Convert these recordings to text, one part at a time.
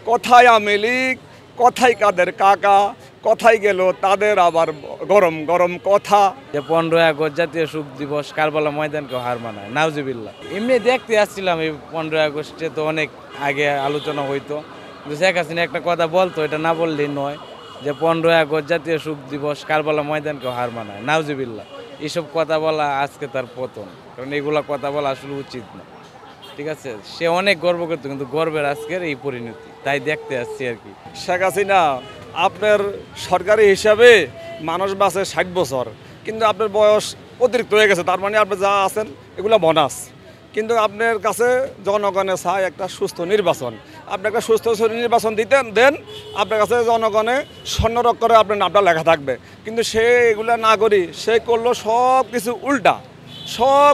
কথায় আওয়ামী লীগ, কথায় কাদের কাকা, কথায় গেল তাদের আবার গরম গরম কথা। যে 15ই আগস্ট জাতীয় শোক দিবস কারবালা ময়দানকে হার মানায়, নাউজুবিল্লাহ। এমনি দেখতে আসছিলাম এই 15ই আগস্টে, তো অনেক আগে আলোচনা হইতো, কিন্তু শেখ হাসিনা একটা কথা বলতো, এটা না বললেই নয়, যে 15ই আগস্ট জাতীয় শোক দিবস কারবালা ময়দানকে হার মানায়, নাউজুবিল্লাহ। এইসব কথা বলা আজকে তার পতন, কারণ এগুলা কথা বলা আসলে উচিত না। ঠিক আছে, সে অনেক গর্ব করতো, কিন্তু গর্বের আজকের এই পরিণতি, তাই দেখতে আসছি আর কি। শেখ হাসিনা আপনার সরকারি হিসাবে মানুষ বাঁচে 60 বছর, কিন্তু আপনার বয়স অতিরিক্ত হয়ে গেছে, তার মানে আপনি যা আছেন এগুলো বোনাস। কিন্তু আপনার কাছে জনগণে চায় একটা সুস্থ নির্বাচন, আপনি একটা সুস্থ নির্বাচন দেন, আপনার কাছে জনগণে স্বর্ণরক করে আপনার নামটা লেখা থাকবে। কিন্তু সে এগুলো না করি সে করলো সব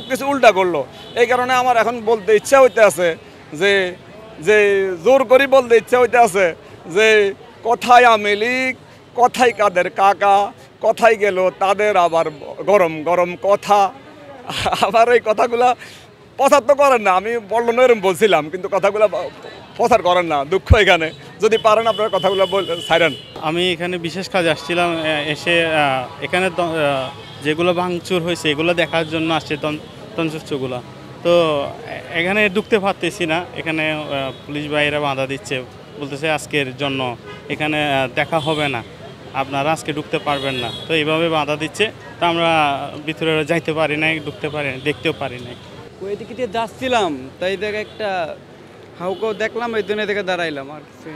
কিছু উল্টা করলো। এই কারণে আমার এখন বলতে ইচ্ছা হইতে আছে যে যে জোর করি বলতে ইচ্ছা হইতে আছে যে কথায় আওয়ামী লীগ, কথায় কাদের কাকা, কথায় গেল তাদের আবার গরম গরম কথা। আবার এই কথাগুলা প্রচার তো করেন না, আমি বর্ণনা এরকম বলছিলাম, কিন্তু কথাগুলো প্রচার করেন না, দুঃখ। এখানে যদি পারেন আপনারা কথাগুলো ছাড়েন। আমি এখানে বিশেষ কাজে আসছিলাম, এসে এখানে যেগুলো ভাঙচুর হয়েছে এগুলো দেখার জন্য আসছে, তঞ্চগুলো। তো এখানে ঢুকতে পারতেছি না, এখানে পুলিশ ভাইয়েরা বাধা দিচ্ছে, বলতেছে আজকের জন্য এখানে দেখা হবে না, আপনারা আজকে ঢুকতে পারবেন না। তো এইভাবে বাধা দিচ্ছে, তো আমরা ভিতরে যাইতে পারি নাই, ঢুকতে পারি নাই, দেখতেও পারি নাই। ওই দিকে দিয়ে যাচ্ছিলাম, তাই দেখে একটা হাউকাও দেখলাম, এই জন্য দেখে দাঁড়াইলাম আর কিছু।